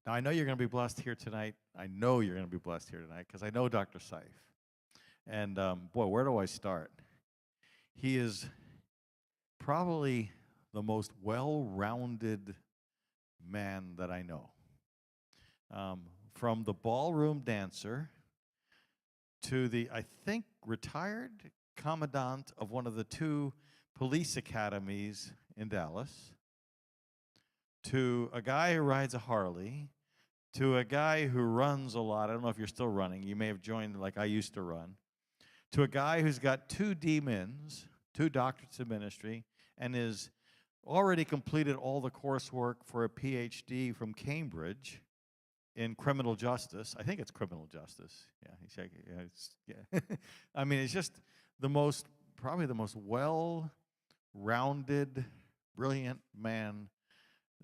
Now, I know you're going to be blessed here tonight. I know you're going to be blessed here tonight because I know Dr. Seif. And boy, where do I start? He is probably the most well-rounded man that I know. From the ballroom dancer to the, I think, retired commandant of one of the 2 police academies in Dallas, to a guy who rides a Harley, to a guy who runs a lot. I don't know if you're still running. You may have joined like I used to run. To a guy who's got 2 DMins, 2 doctorates of ministry, and is already completed all the coursework for a PhD from Cambridge in criminal justice. I think it's criminal justice. Yeah, he's shaking. Yeah. I mean, it's just probably the most well-rounded, brilliant man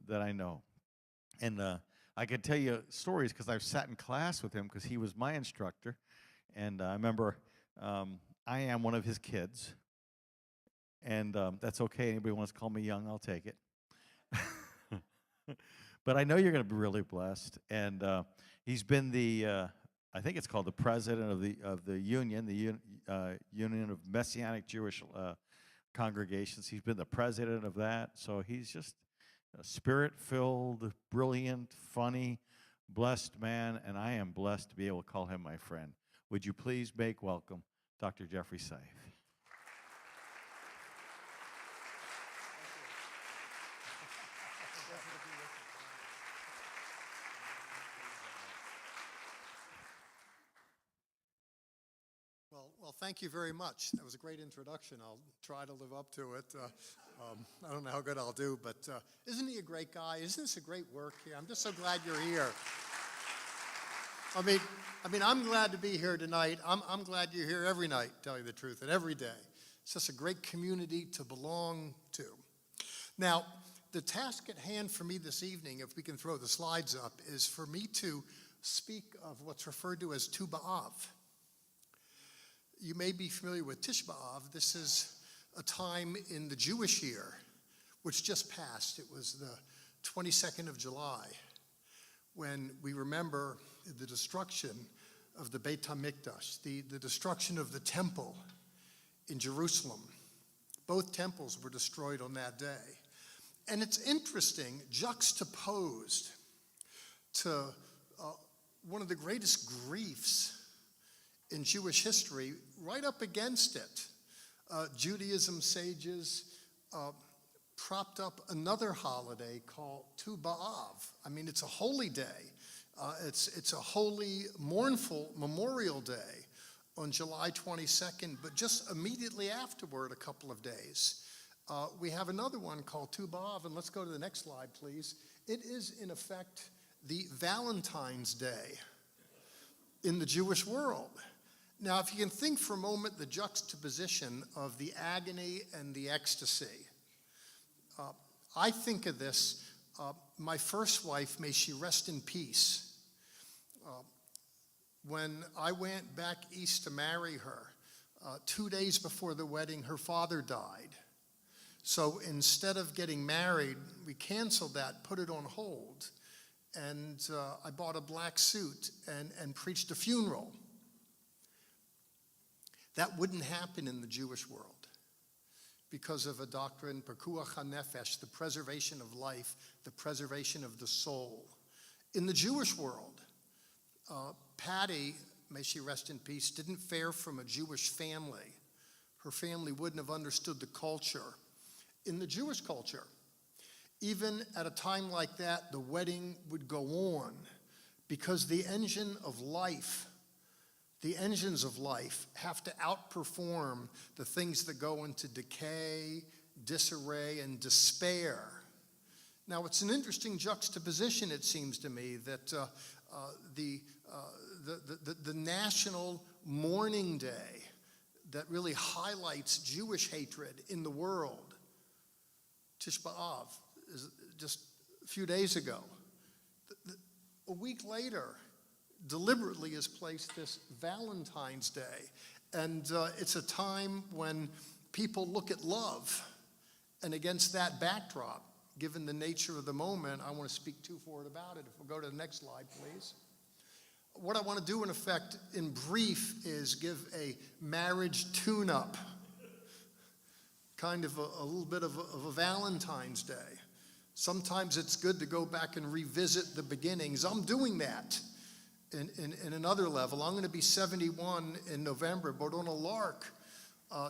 that I know. And I could tell you stories because I've sat in class with him because he was my instructor. And I remember I am one of his kids. And that's okay. Anybody wants to call me young, I'll take it. But I know you're going to be really blessed. And he's been I think it's called the president of the Union, Union of Messianic Jewish Congregations. He's been the president of that. So he's just a spirit-filled, brilliant, funny, blessed man. And I am blessed to be able to call him my friend. Would you please make welcome Dr. Jeffrey Seif. Well, thank you very much. That was a great introduction. I'll try to live up to it. I don't know how good I'll do, but isn't he a great guy? Isn't this a great work here? I'm just so glad you're here. I mean, I'm glad to be here tonight. I'm glad you're here every night, to tell you the truth, and every day. It's just a great community to belong to. Now, the task at hand for me this evening, if we can throw the slides up, is for me to speak of what's referred to as Tu B'Av. You may be familiar with Tish B'Av. This is a time in the Jewish year, which just passed. It was the 22nd of July, when we remember the destruction of the Beit HaMikdash, the destruction of the temple in Jerusalem. Both temples were destroyed on that day. And it's interesting, juxtaposed to one of the greatest griefs in Jewish history, right up against it. Judaism sages propped up another holiday called Tu B'Av. I mean, it's a holy day. It's a holy, mournful Memorial Day on July 22nd, but just immediately afterward, a couple of days, we have another one called Tu B'Av, and let's go to the next slide, please. It is, in effect, the Valentine's Day in the Jewish world. Now, if you can think for a moment the juxtaposition of the agony and the ecstasy, I think of this, my first wife, may she rest in peace. When I went back east to marry her, 2 days before the wedding, her father died. So instead of getting married, we canceled that, put it on hold, and I bought a black suit and preached a funeral. That wouldn't happen in the Jewish world because of a doctrine, Pekuach HaNefesh, the preservation of life, the preservation of the soul. In the Jewish world, Patty, may she rest in peace, didn't fare from a Jewish family. Her family wouldn't have understood the culture. In the Jewish culture, even at a time like that, the wedding would go on because the engines of life have to outperform the things that go into decay, disarray, and despair. Now, it's an interesting juxtaposition, it seems to me, that the national mourning day that really highlights Jewish hatred in the world, Tish B'Av, is just a few days ago. A week later, deliberately has placed this Valentine's Day. And it's a time when people look at love. And against that backdrop, given the nature of the moment, I want to speak too forward about it. If we'll go to the next slide, please. What I want to do, in effect, in brief, is give a marriage tune-up, kind of a little bit of a Valentine's Day. Sometimes it's good to go back and revisit the beginnings. I'm doing that in another level. I'm going to be 71 in November, but on a lark,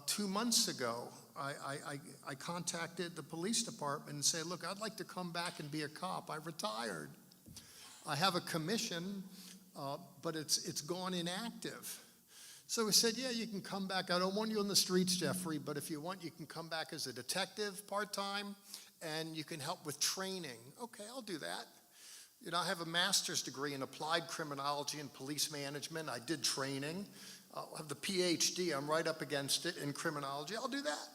2 months ago, I contacted the police department and said, look, I'd like to come back and be a cop. I retired. I have a commission, but it's gone inactive. So we said, yeah, you can come back. I don't want you on the streets, Jeffrey, but if you want, you can come back as a detective part-time, and you can help with training. Okay, I'll do that. You know, I have a master's degree in applied criminology and police management. I did training. I'll have the PhD. I'm right up against it in criminology. I'll do that.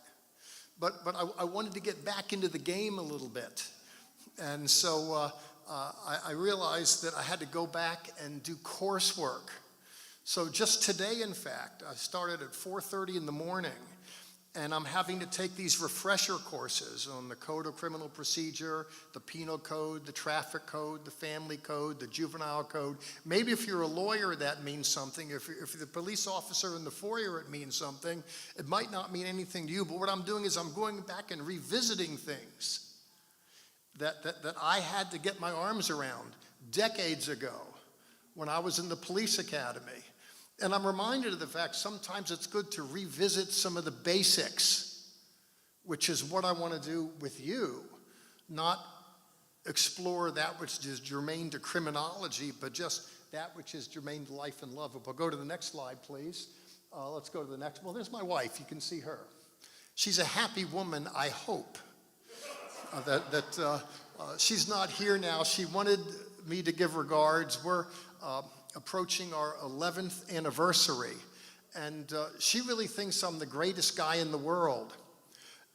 But I wanted to get back into the game a little bit. And so I realized that I had to go back and do coursework. So just today, in fact, I started at 4:30 in the morning, and I'm having to take these refresher courses on the Code of Criminal Procedure, the Penal Code, the Traffic Code, the Family Code, the Juvenile Code. Maybe if you're a lawyer, that means something. If you're the police officer in the foyer, it means something. It might not mean anything to you, but what I'm doing is I'm going back and revisiting things that I had to get my arms around decades ago when I was in the police academy. And I'm reminded of the fact sometimes it's good to revisit some of the basics, which is what I want to do with you, not explore that which is germane to criminology, but just that which is germane to life and love. If we'll go to the next slide, please. Let's go to the next. Well, there's my wife. You can see her. She's a happy woman, I hope. She's not here now. She wanted me to give regards. We're approaching our 11th anniversary, and she really thinks I'm the greatest guy in the world.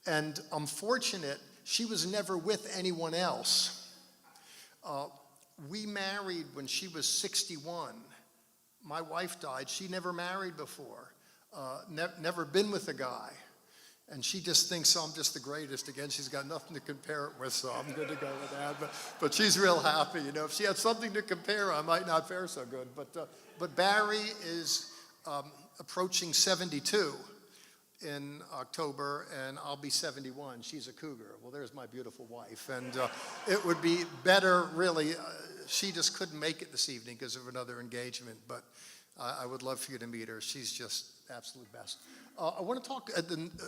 And I'm fortunate she was never with anyone else. We married when she was 61. My wife died. She never married before, never been with a guy. And she just thinks I'm just the greatest. Again, she's got nothing to compare it with, so I'm good to go with that. But she's real happy. You know, if she had something to compare, I might not fare so good. But Barry is approaching 72 in October, and I'll be 71. She's a cougar. Well, there's my beautiful wife. And it would be better, really. She just couldn't make it this evening because of another engagement. But I would love for you to meet her. She's just absolute best. I want to talk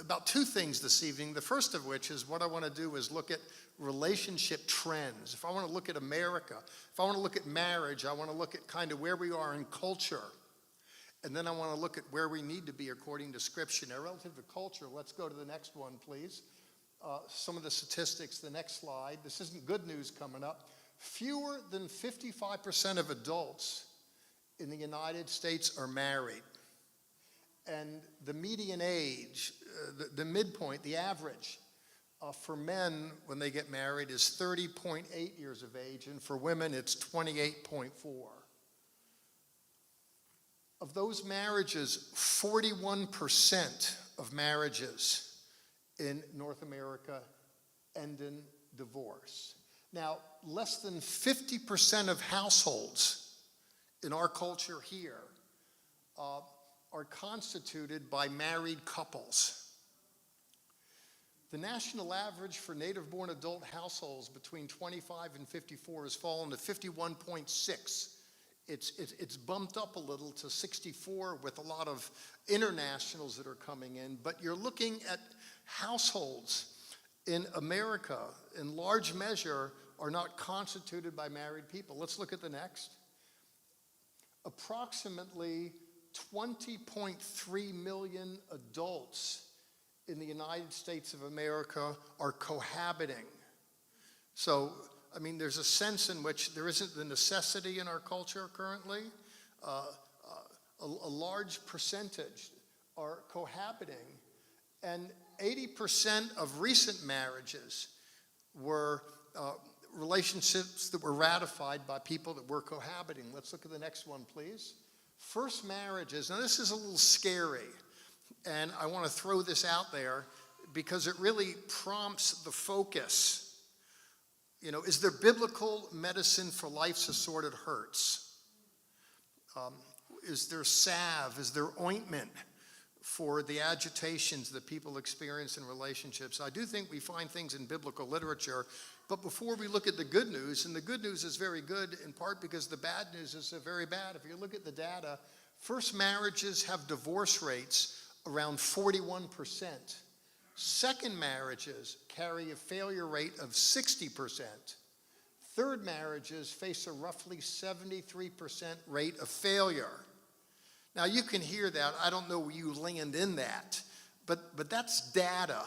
about two things this evening. The first of which is what I want to do is look at relationship trends. If I want to look at America, if I want to look at marriage, I want to look at kind of where we are in culture. And then I want to look at where we need to be according to Scripture. Now, relative to culture, let's go to the next one, please. Some of the statistics, the next slide. This isn't good news coming up. Fewer than 55% of adults in the United States are married. And the median age, the midpoint, the average for men when they get married is 30.8 years of age, and for women it's 28.4. Of those marriages, 41% of marriages in North America end in divorce. Now, less than 50% of households in our culture here are constituted by married couples. The national average for native-born adult households between 25 and 54 has fallen to 51.6. It's bumped up a little to 64 with a lot of internationals that are coming in, but you're looking at households in America, in large measure, are not constituted by married people. Let's look at the next. Approximately 20.3 million adults in the United States of America are cohabiting. So, I mean, there's a sense in which there isn't the necessity in our culture currently. A large percentage are cohabiting, and 80% of recent marriages were relationships that were ratified by people that were cohabiting. Let's look at the next one, please. First marriages. Now, this is a little scary, and I want to throw this out there because it really prompts the focus Is there biblical medicine for life's assorted hurts? Is there salve? Is there ointment for the agitations that people experience in relationships? I do think we find things in biblical literature, but before we look at the good news, and the good news is very good in part because the bad news is very bad. If you look at the data, first marriages have divorce rates around 41%. Second marriages carry a failure rate of 60%. Third marriages face a roughly 73% rate of failure. Now you can hear that. I don't know where you land in that, but that's data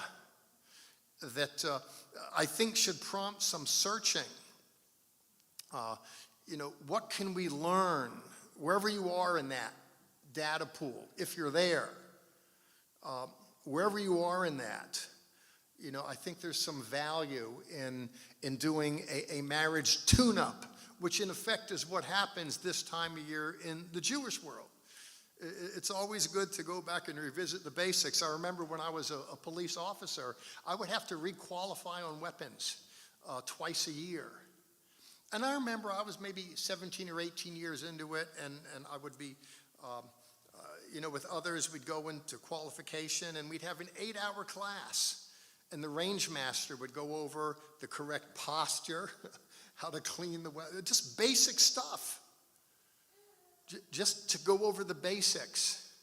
that I think should prompt some searching. What can we learn wherever you are in that data pool, if you're there, wherever you are in that? I think there's some value in doing a marriage tune-up, which in effect is what happens this time of year in the Jewish world. It's always good to go back and revisit the basics. I remember when I was a police officer, I would have to requalify on weapons twice a year. And I remember I was maybe 17 or 18 years into it, and I would be, with others, we'd go into qualification, and we'd have an 8-hour class. And the range master would go over the correct posture, how to clean the weapon, just basic stuff. Just to go over the basics.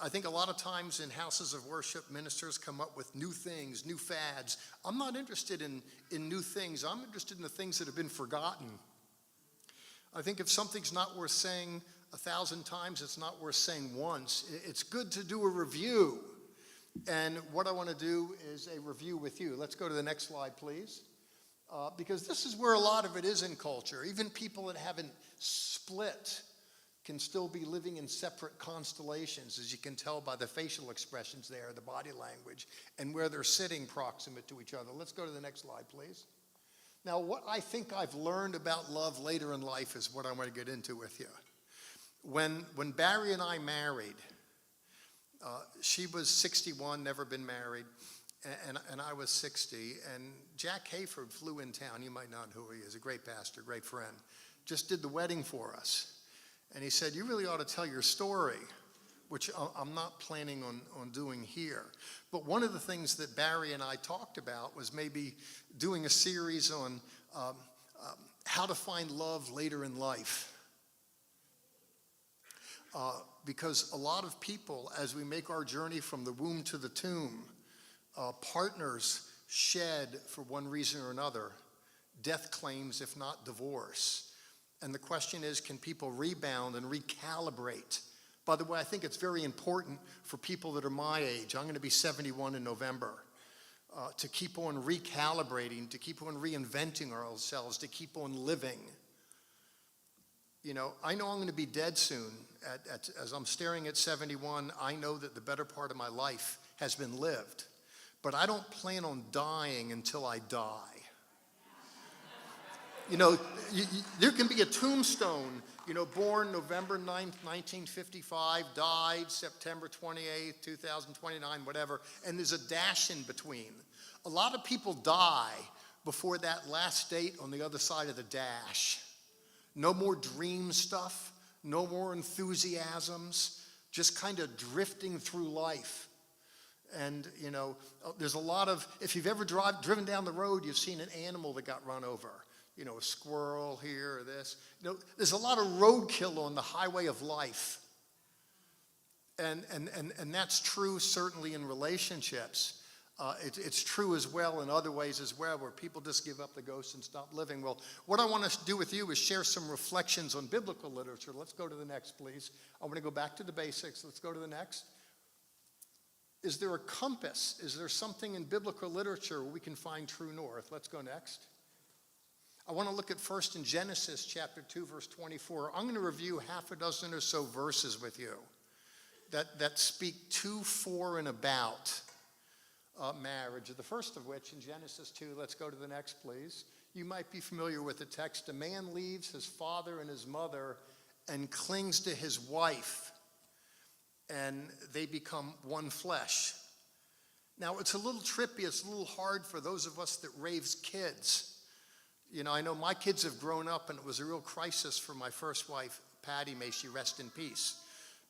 I think a lot of times in houses of worship, ministers come up with new things, new fads. I'm not interested in new things. I'm interested in the things that have been forgotten. I think if something's not worth saying 1,000 times, it's not worth saying once. It's good to do a review. And what I want to do is a review with you. Let's go to the next slide, please. Because this is where a lot of it is in culture. Even people that haven't split can still be living in separate constellations, as you can tell by the facial expressions there, the body language, and where they're sitting proximate to each other. Let's go to the next slide, please. Now, what I think I've learned about love later in life is what I want to get into with you. When Barry and I married, she was 61, never been married, and I was 60, and Jack Hayford flew in town. You might not know who he is, a great pastor, great friend, just did the wedding for us. And he said, you really ought to tell your story, which I'm not planning on doing here. But one of the things that Barry and I talked about was maybe doing a series on how to find love later in life. Because a lot of people, as we make our journey from the womb to the tomb, partners shed for one reason or another, death claims, if not divorce. And the question is, can people rebound and recalibrate? By the way, I think it's very important for people that are my age. I'm going to be 71 in November. To keep on recalibrating, to keep on reinventing ourselves, to keep on living. I know I'm going to be dead soon. As I'm staring at 71, I know that the better part of my life has been lived. But I don't plan on dying until I die. There can be a tombstone, born November 9th, 1955, died September 28th, 2029, whatever, and there's a dash in between. A lot of people die before that last date on the other side of the dash. No more dream stuff, no more enthusiasms, just kind of drifting through life. And, there's a lot of, if you've ever driven down the road, you've seen an animal that got run over. A squirrel here or this. There's a lot of roadkill on the highway of life. And that's true certainly in relationships. It's true as well in other ways as well, where people just give up the ghost and stop living. Well, what I want to do with you is share some reflections on biblical literature. Let's go to the next, please. I want to go back to the basics. Let's go to the next. Is there a compass? Is there something in biblical literature where we can find true north? Let's go next. I want to look at first in Genesis chapter 2, verse 24. I'm going to review half a dozen or so verses with you that speak to, for, and about marriage. The first of which in Genesis 2, let's go to the next, please. You might be familiar with the text. A man leaves his father and his mother and clings to his wife, and they become one flesh. Now, it's a little trippy. It's a little hard for those of us that raise kids. You know, I know my kids have grown up, and it was a real crisis for my first wife, Patty, may she rest in peace,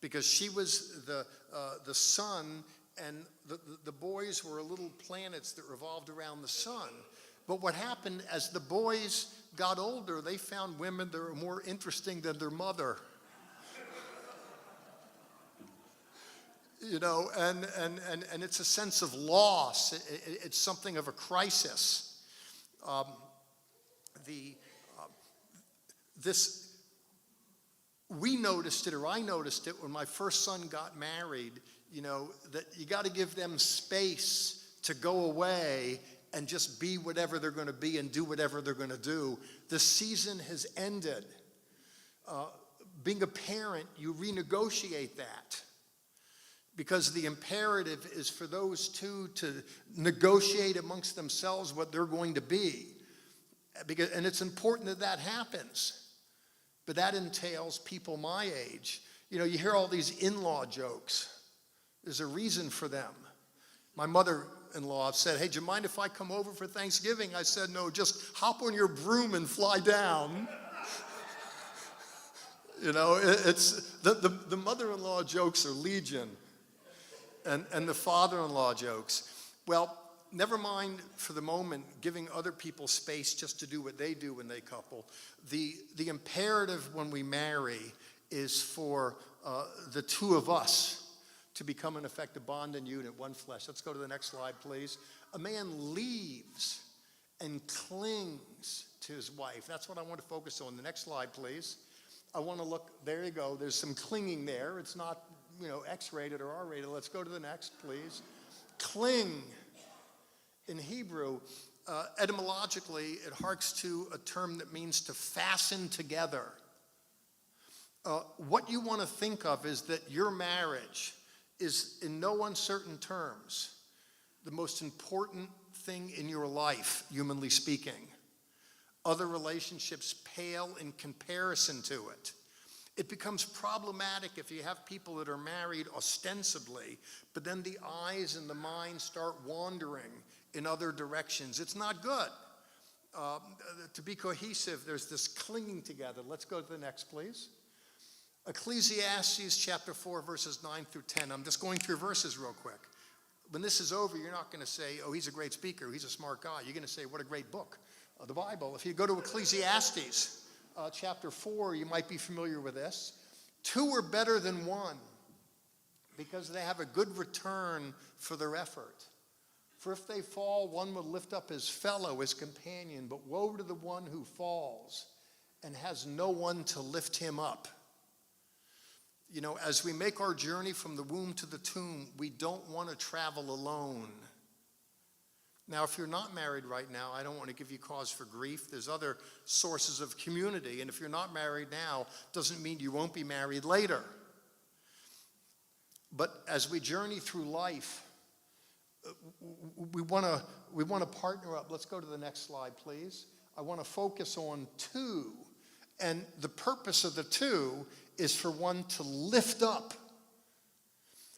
because she was the sun, and the boys were little planets that revolved around the sun. But what happened as the boys got older, they found women that were more interesting than their mother. You know, and it's a sense of loss. It's something of a crisis. We noticed it, or I noticed it when my first son got married, you know, that you got to give them space to go away and just be whatever they're going to be and do whatever they're going to do. The season has ended. Being a parent, you renegotiate that, because the imperative is for those two to negotiate amongst themselves what they're going to be. And it's important that that happens. But that entails people my age. You know, you hear all these in-law jokes. There's a reason for them. My mother-in-law said, "Hey, do you mind if I come over for Thanksgiving?" I said, "No, just hop on your broom and fly down." You know, it's the mother-in-law jokes are legion. And the father-in-law jokes. Well, never mind for the moment giving other people space just to do what they do when they couple. The imperative when we marry is for the two of us to become an effective bond and unit, one flesh. Let's go to the next slide, please. A man leaves and clings to his wife. That's what I want to focus on. The next slide, please. I want to look, there you go. There's some clinging there. It's not, you know, X-rated or R-rated. Let's go to the next, please. Cling. In Hebrew, etymologically, it harks to a term that means to fasten together. What you want to think of is that your marriage is, in no uncertain terms, the most important thing in your life, humanly speaking. Other relationships pale in comparison to it. It becomes problematic if you have people that are married ostensibly, but then the eyes and the mind start wandering in other directions. It's not good. To be cohesive, there's this clinging together. Let's go to the next, please. Ecclesiastes chapter 4, verses 9 through 10. I'm just going through verses real quick. When this is over, you're not going to say, "Oh, he's a great speaker, he's a smart guy." You're going to say, "What a great book." The Bible. If you go to Ecclesiastes chapter 4, you might be familiar with this. Two are better than one because they have a good return for their effort. For if they fall, one will lift up his fellow, his companion. But woe to the one who falls and has no one to lift him up. You know, as we make our journey from the womb to the tomb, we don't want to travel alone. Now, if you're not married right now, I don't want to give you cause for grief. There's other sources of community. And if you're not married now, doesn't mean you won't be married later. But as we journey through life, we want to partner up. Let's go to the next slide, please. I want to focus on two. And the purpose of the two is for one to lift up.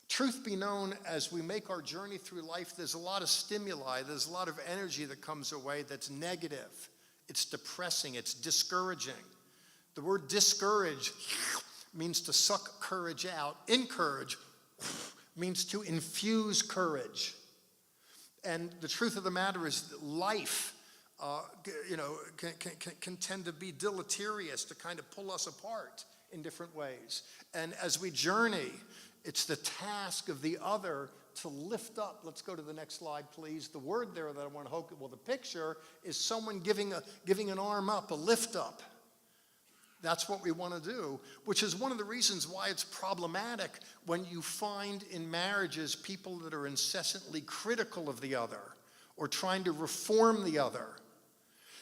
Truth be known, as we make our journey through life, there's a lot of stimuli, there's a lot of energy that comes away that's negative. It's depressing, it's discouraging. The word discourage means to suck courage out. Encourage means to infuse courage. And the truth of the matter is that life can tend to be deleterious, to kind of pull us apart in different ways. And as we journey, it's the task of the other to lift up. Let's go to the next slide, please. The word there that I want to hope, well, the picture is someone giving an arm up, a lift up. That's what we want to do, which is one of the reasons why it's problematic when you find in marriages people that are incessantly critical of the other or trying to reform the other.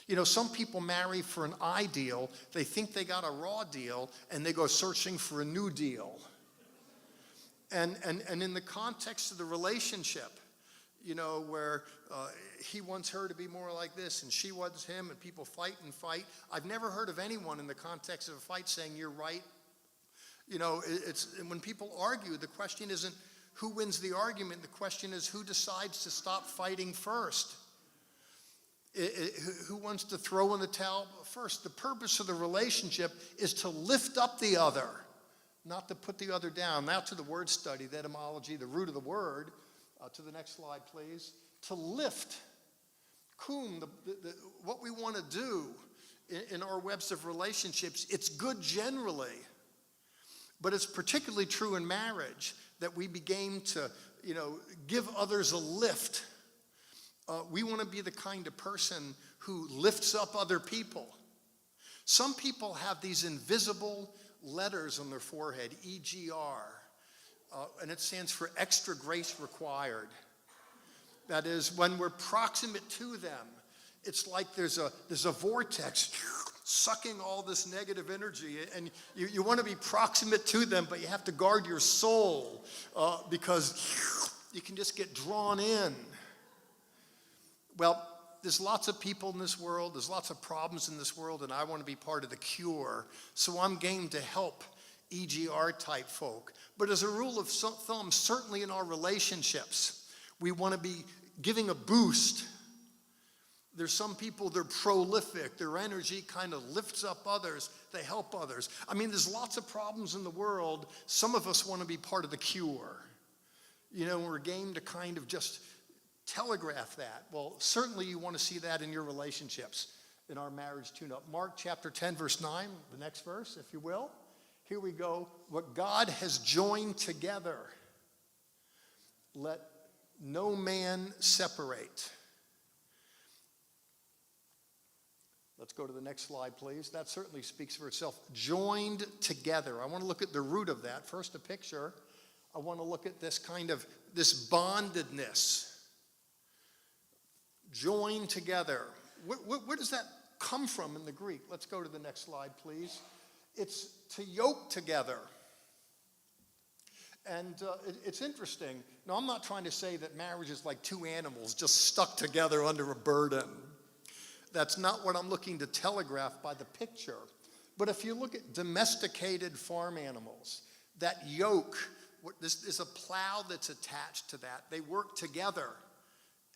You know, some people marry for an ideal, they think they got a raw deal, and they go searching for a new deal. And in the context of the relationship, you know, where he wants her to be more like this and she wants him, and people fight and fight. I've never heard of anyone in the context of a fight saying you're right. You know, it's when people argue, the question isn't who wins the argument, the question is who decides to stop fighting first. Who wants to throw in the towel? First, the purpose of the relationship is to lift up the other, not to put the other down. Now to the word study, the etymology, the root of the word. To the next slide, please. To lift. Kum, what we want to do in our webs of relationships, it's good generally, but it's particularly true in marriage that we begin to, give others a lift. We want to be the kind of person who lifts up other people. Some people have these invisible letters on their forehead, EGR, and it stands for extra grace required. That is, when we're proximate to them, it's like there's a vortex sucking all this negative energy, and you want to be proximate to them, but you have to guard your soul because you can just get drawn in. Well, there's lots of people in this world, there's lots of problems in this world, and I want to be part of the cure. So I'm game to help EGR type folk. But as a rule of thumb, certainly in our relationships, we want to be giving a boost. There's some people, they're prolific, their energy kind of lifts up others, they help others. I mean, there's lots of problems in the world. Some of us want to be part of the cure. We're game to kind of just telegraph that. Well, certainly you want to see that in your relationships, in our marriage tune-up. Mark chapter 10, verse 9, the next verse, if you will. Here we go. What God has joined together, let no man separate. Let's go to the next slide, please. That certainly speaks for itself. Joined together. I want to look at the root of that. First, a picture. I want to look at this bondedness. Joined together. Where does that come from in the Greek? Let's go to the next slide, please. It's to yoke together. And it's interesting. Now, I'm not trying to say that marriage is like two animals just stuck together under a burden. That's not what I'm looking to telegraph by the picture. But if you look at domesticated farm animals, that yoke, this is a plow that's attached to that. They work together.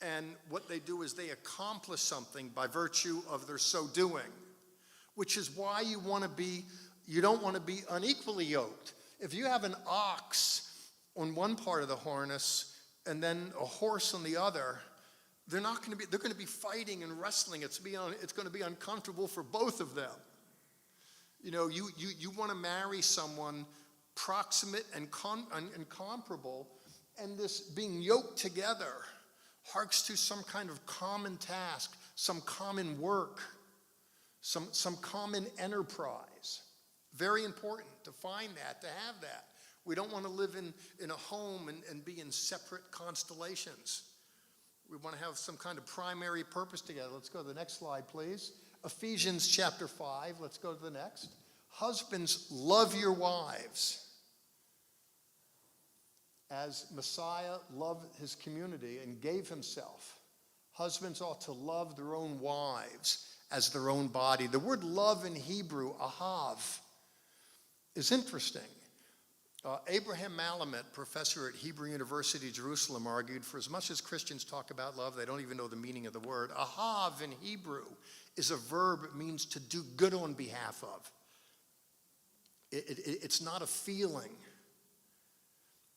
And what they do is they accomplish something by virtue of their so doing, which is why you don't want to be unequally yoked. If you have an ox on one part of the harness and then a horse on the other, they're going to be fighting and wrestling. It's going to be uncomfortable for both of them. You want to marry someone proximate and comparable, and this being yoked together harks to some kind of common task, some common work, some common enterprise. Very important to find that, to have that. We don't want to live in a home and be in separate constellations. We want to have some kind of primary purpose together. Let's go to the next slide, please. Ephesians chapter 5. Let's go to the next. Husbands, love your wives as Messiah loved his community and gave himself. Husbands ought to love their own wives as their own body. The word love in Hebrew, ahav, is interesting. Abraham Malamet, professor at Hebrew University, Jerusalem, argued, for as much as Christians talk about love, they don't even know the meaning of the word. Ahav in Hebrew is a verb. It means to do good on behalf of. It's not a feeling.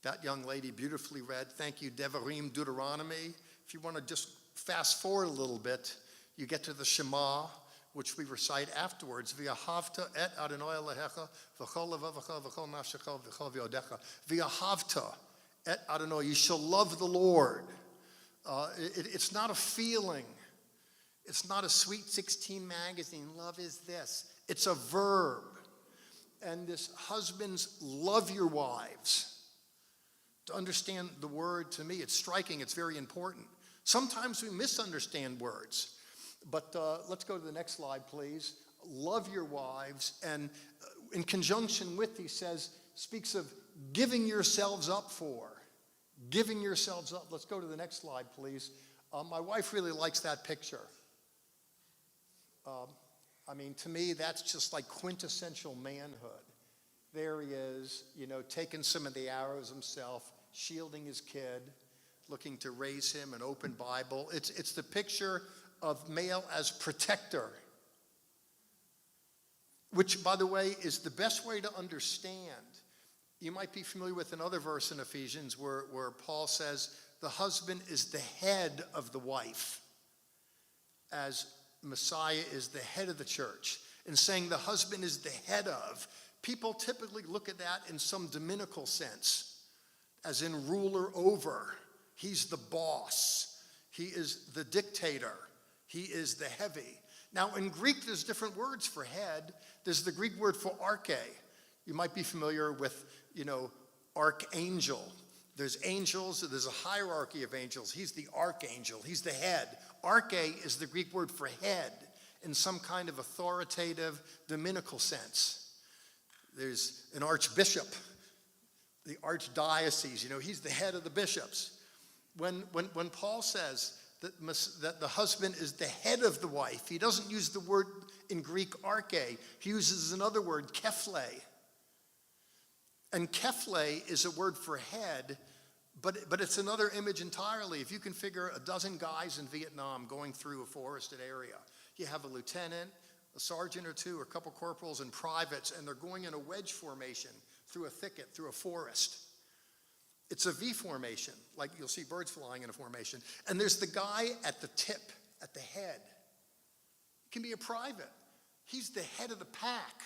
That young lady beautifully read, thank you, Devarim, Deuteronomy. If you want to just fast forward a little bit, you get to the Shema, which we recite afterwards. V'ahavta et Adonai Elohecha v'chol levavecha v'chol nafshecha v'chol v'yodecha. V'ahavta et Adonai. You shall love the Lord. It's not a feeling. It's not a Sweet 16 magazine. Love is this. It's a verb. And this, husbands, love your wives. To understand the word, to me, it's striking. It's very important. Sometimes we misunderstand words. But let's go to the next slide, please. Love your wives. And in conjunction with, he speaks of giving yourselves up for. Giving yourselves up. Let's go to the next slide, please. My wife really likes that picture. To me, that's just like quintessential manhood. There he is, taking some of the arrows himself, shielding his kid, looking to raise him, an open Bible. It's the picture of male as protector, which, by the way, is the best way to understand. You might be familiar with another verse in Ephesians where Paul says the husband is the head of the wife, as Messiah is the head of the church. And saying the husband is the head of, people typically look at that in some dominical sense, as in ruler over. He's the boss. He is the dictator. He is the heavy. Now, in Greek, there's different words for head. There's the Greek word for arche. You might be familiar with, archangel. There's angels. There's a hierarchy of angels. He's the archangel. He's the head. Arche is the Greek word for head in some kind of authoritative, dominical sense. There's an archbishop, the archdiocese. He's the head of the bishops. When Paul says that the husband is the head of the wife, he doesn't use the word in Greek arche. He uses another word, kephle. And kephle is a word for head, but it's another image entirely. If you can figure a dozen guys in Vietnam going through a forested area, you have a lieutenant, a sergeant or two, or a couple corporals and privates, and they're going in a wedge formation through a thicket, through a forest. It's a V formation, like you'll see birds flying in a formation. And there's the guy at the tip, at the head. It can be a private. He's the head of the pack.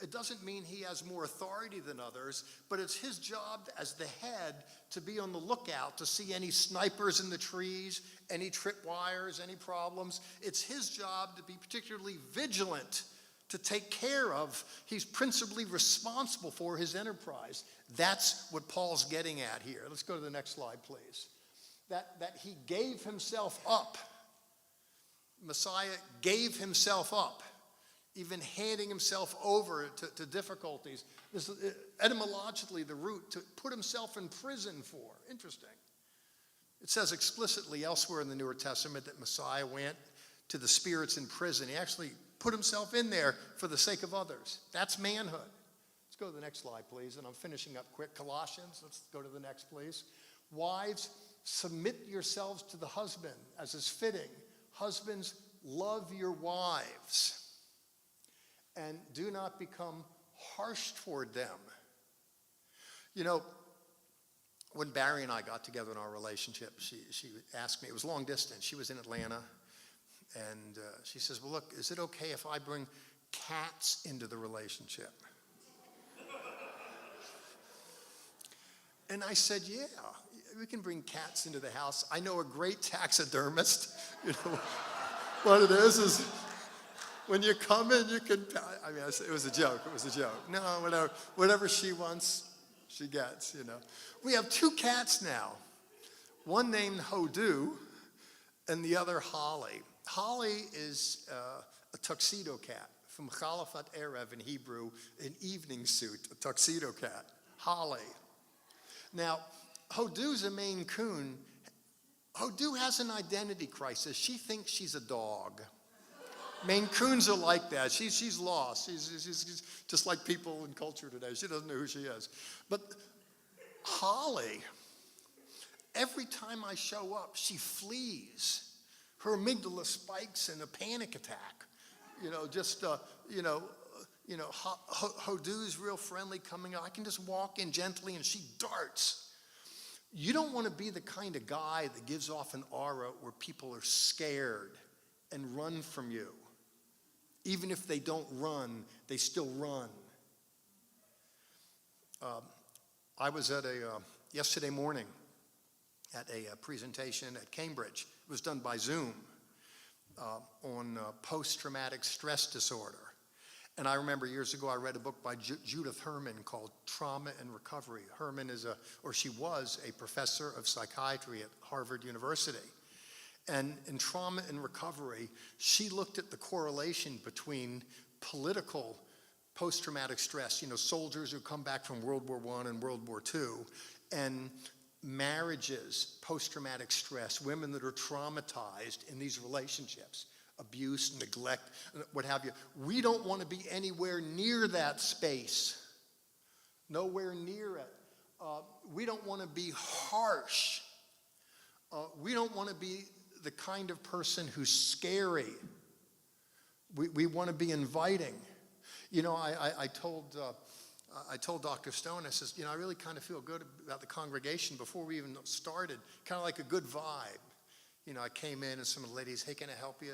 It doesn't mean he has more authority than others, but it's his job as the head to be on the lookout to see any snipers in the trees, any tripwires, any problems. It's his job to be particularly vigilant, to take care of. He's principally responsible for his enterprise. That's what Paul's getting at here. Let's go to the next slide, please. That he gave himself up. Messiah gave himself up, even handing himself over to difficulties. This is etymologically the root, to put himself in prison for. Interesting. It says explicitly elsewhere in the Newer Testament that Messiah went to the spirits in prison. He actually put himself in there for the sake of others. That's manhood. Let's go to the next slide, please, and I'm finishing up quick. Colossians, let's go to the next, please. Wives, submit yourselves to the husband as is fitting. Husbands, love your wives, and do not become harsh toward them. When Barry and I got together in our relationship, she asked me, it was long distance. She was in Atlanta, and she says, well, look, is it okay if I bring cats into the relationship? And I said, yeah, we can bring cats into the house. I know a great taxidermist. What it is when you come in, you can, it was a joke. It was a joke. No, whatever she wants, she gets, We have two cats now. One named Hodu and the other Holly. Holly is a tuxedo cat from Chalafat Erev in Hebrew, an evening suit, a tuxedo cat. Holly. Now, Hodu's a Maine Coon. Hodu has an identity crisis. She thinks she's a dog. Maine Coons are like that. She's lost. She's just like people in culture today. She doesn't know who she is. But Holly, every time I show up, she flees. Her amygdala spikes in a panic attack. Hodu's real friendly coming out. I can just walk in gently and she darts. You don't want to be the kind of guy that gives off an aura where people are scared and run from you. Even if they don't run, they still run. I was at yesterday morning at a presentation at Cambridge. It was done by Zoom on post-traumatic stress disorder. And I remember years ago I read a book by Judith Herman called Trauma and Recovery. Herman she was a professor of psychiatry at Harvard University. And in Trauma and Recovery, she looked at the correlation between political post-traumatic stress, soldiers who come back from World War I and World War II, and marriages, post-traumatic stress, women that are traumatized in these relationships, abuse, neglect, what have you. We don't want to be anywhere near that space. Nowhere near it. We don't want to be harsh. We don't want to be the kind of person who's scary. We want to be inviting. You know, I told Dr. Stone, I says, you know, I really kind of feel good about the congregation before we even started, kind of like a good vibe. You know, I came in and some of the ladies, hey, can I help you?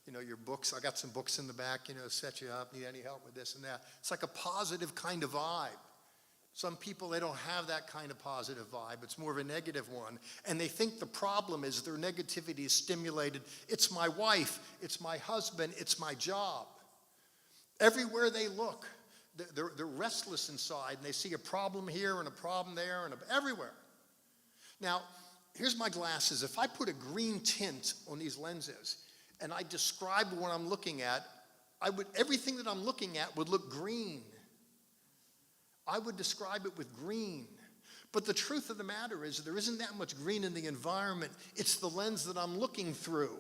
You know, your books, I got some books in the back, you know, set you up, need any help with this and that. It's like a positive kind of vibe. Some people, they don't have that kind of positive vibe. It's more of a negative one. And they think the problem is their negativity is stimulated. It's my wife, it's my husband, it's my job. Everywhere they look, they're restless inside, and they see a problem here and a problem there and everywhere. Now, here's my glasses. If I put a green tint on these lenses and I describe what I'm looking at, everything that I'm looking at would look green. I would describe it with green. But the truth of the matter is there isn't that much green in the environment. It's the lens that I'm looking through.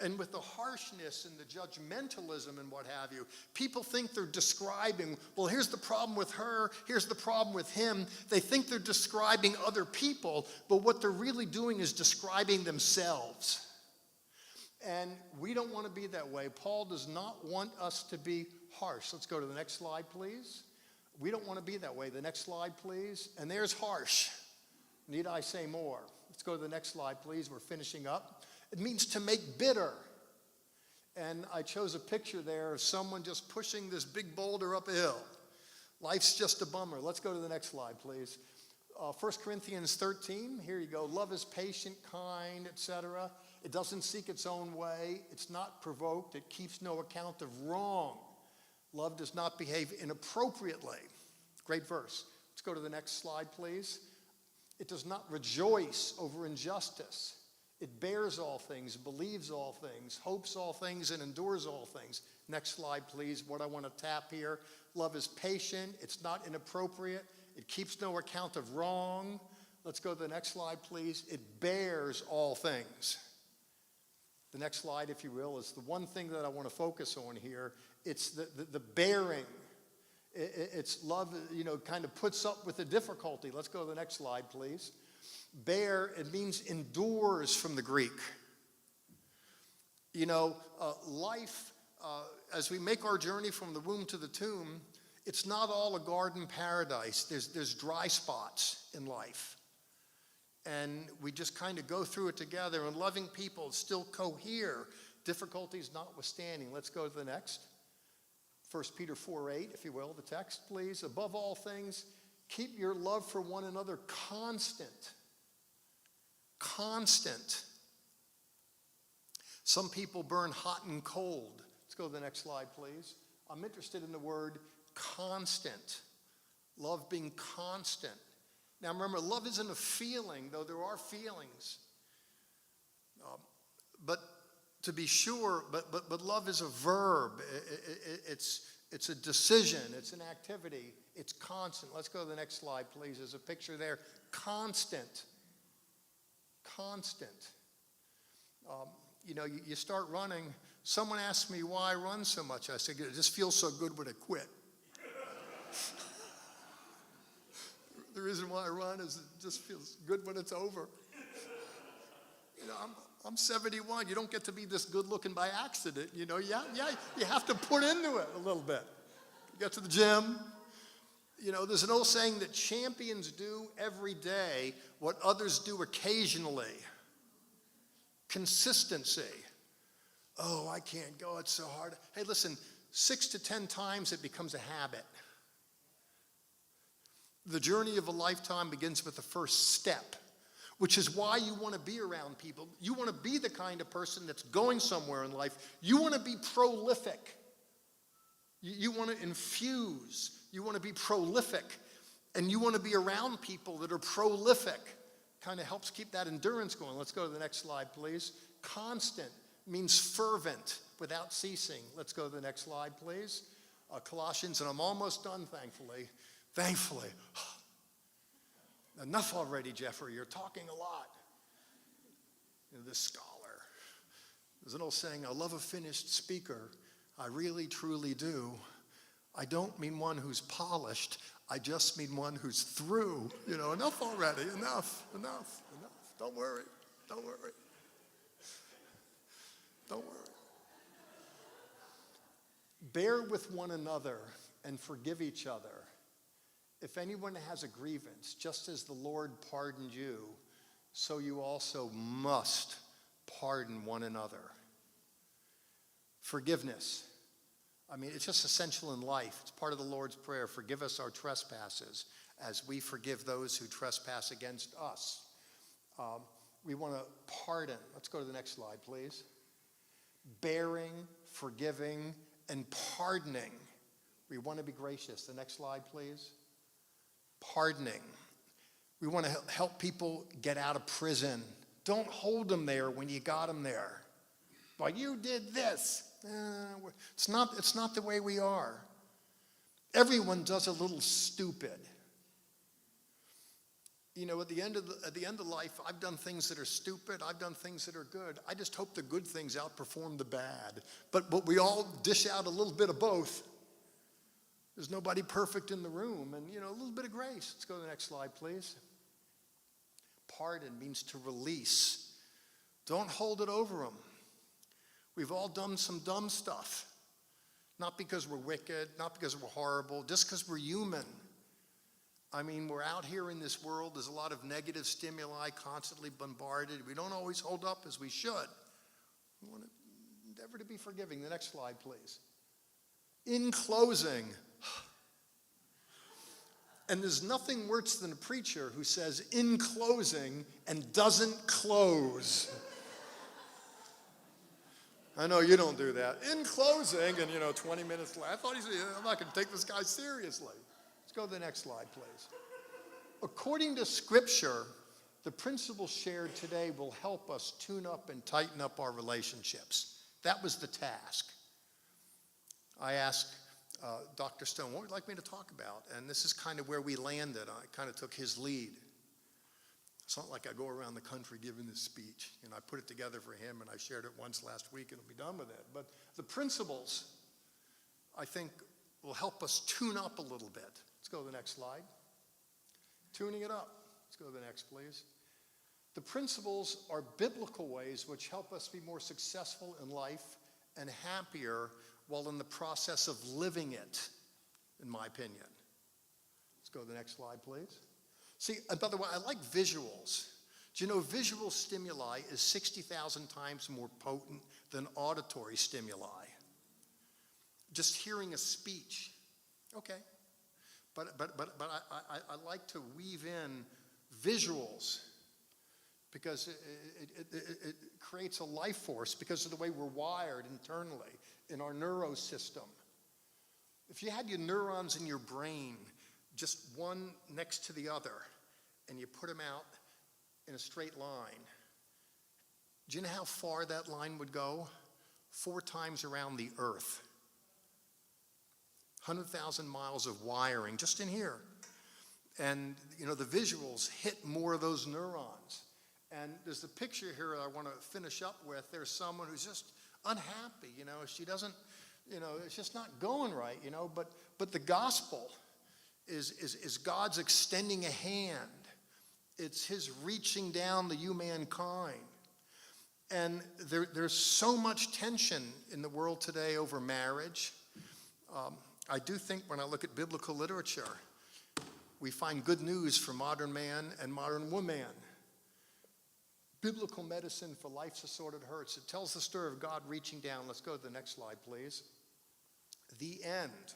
And with the harshness and the judgmentalism and what have you, people think they're describing, well, here's the problem with her, here's the problem with him. They think they're describing other people, but what they're really doing is describing themselves. And we don't want to be that way. Paul does not want us to be harsh. Let's go to the next slide, please. We don't want to be that way. The next slide, please. And there's harsh. Need I say more? Let's go to the next slide, please. We're finishing up. It means to make bitter. And I chose a picture there of someone just pushing this big boulder up a hill. Life's just a bummer. Let's go to the next slide, please. 1 Corinthians 13, here you go. Love is patient, kind, etc. It doesn't seek its own way. It's not provoked. It keeps no account of wrong. Love does not behave inappropriately. Great verse. Let's go to the next slide, please. It does not rejoice over injustice. It bears all things, believes all things, hopes all things, and endures all things. Next slide, please. What I want to tap here. Love is patient. It's not inappropriate. It keeps no account of wrong. Let's go to the next slide, please. It bears all things. The next slide, if you will, is the one thing that I want to focus on here. It's the bearing. It's love, you know, kind of puts up with the difficulty. Let's go to the next slide, please. Bear, it means endures from the Greek. You know, life, as we make our journey from the womb to the tomb, it's not all a garden paradise. There's dry spots in life. And we just kind of go through it together, and loving people still cohere, difficulties notwithstanding. Let's go to the next. 1 Peter 4:8, if you will, the text, please. Above all things, keep your love for one another constant. Constant. Some people burn hot and cold. Let's go to the next slide, please. I'm interested in the word constant. Love being constant. Now remember, love isn't a feeling, though there are feelings. But to be sure, but love is a verb. It's a decision. It's an activity. It's constant. Let's go to the next slide, please. There's a picture there. Constant. Constant. You know, you start running. Someone asked me why I run so much. I said, it just feels so good when I quit. The reason why I run is it just feels good when it's over. You know, I'm 71. You don't get to be this good looking by accident. You know, you have to put into it a little bit. You get to the gym. You know, there's an old saying that champions do every day what others do occasionally. Consistency. Oh, I can't go. It's so hard. Hey, listen, 6 to 10 times it becomes a habit. The journey of a lifetime begins with the first step, which is why you want to be around people. You want to be the kind of person that's going somewhere in life. You want to be prolific. You want to infuse. You want to be prolific. And you want to be around people that are prolific. Kind of helps keep that endurance going. Let's go to the next slide, please. Constant means fervent, without ceasing. Let's go to the next slide, please. Colossians, and I'm almost done, thankfully. Thankfully. Enough already, Jeffrey. You're talking a lot. You know, this scholar. There's an old saying, I love a finished speaker. I really, truly do. I don't mean one who's polished. I just mean one who's through. You know, enough already. Enough. Don't worry. Don't worry. Bear with one another and forgive each other. If anyone has a grievance, just as the Lord pardoned you, so you also must pardon one another. Forgiveness. I mean, it's just essential in life. It's part of the Lord's Prayer. Forgive us our trespasses as we forgive those who trespass against us. We want to pardon. Let's go to the next slide, please. Bearing, forgiving, and pardoning. We want to be gracious. The next slide, please. Pardoning. We want to help people get out of prison. Don't hold them there when you got them there. Well, you did this. It's not the way we are. Everyone does a little stupid. You know, at the end of life, I've done things that are stupid. I've done things that are good. I just hope the good things outperform the bad. But we all dish out a little bit of both. There's nobody perfect in the room. And, you know, a little bit of grace. Let's go to the next slide, please. Pardon means to release. Don't hold it over them. We've all done some dumb stuff. Not because we're wicked, not because we're horrible, just because we're human. I mean, we're out here in this world. There's a lot of negative stimuli constantly bombarded. We don't always hold up as we should. We want to endeavor to be forgiving. The next slide, please. In closing, and there's nothing worse than a preacher who says in closing and doesn't close. I know you don't do that. In closing, and 20 minutes left. I thought he said, I'm not going to take this guy seriously. Let's go to the next slide, please. According to Scripture, the principles shared today will help us tune up and tighten up our relationships. That was the task. I asked Dr. Stone, what would you like me to talk about? And this is kind of where we landed. I kind of took his lead. It's not like I go around the country giving this speech. I put it together for him, and I shared it once last week, and we'll be done with it. But the principles, I think, will help us tune up a little bit. Let's go to the next slide. Tuning it up. Let's go to the next, please. The principles are biblical ways which help us be more successful in life and happier while in the process of living it, in my opinion. Let's go to the next slide, please. See, and by the way, I like visuals. Do you know visual stimuli is 60,000 times more potent than auditory stimuli? Just hearing a speech, okay. But I like to weave in visuals because it creates a life force because of the way we're wired internally in our neurosystem. If you had your neurons in your brain, just one next to the other, and you put them out in a straight line, do you know how far that line would go? 4 times around the earth. 100,000 miles of wiring just in here. And, the visuals hit more of those neurons. And there's a picture here I want to finish up with. There's someone who's just unhappy, she doesn't, it's just not going right, but the gospel is God's extending a hand. It's his reaching down to you mankind. And there's so much tension in the world today over marriage. I do think when I look at biblical literature, we find good news for modern man and modern woman. Biblical medicine for life's assorted hurts. It tells the story of God reaching down. Let's go to the next slide, please. The end.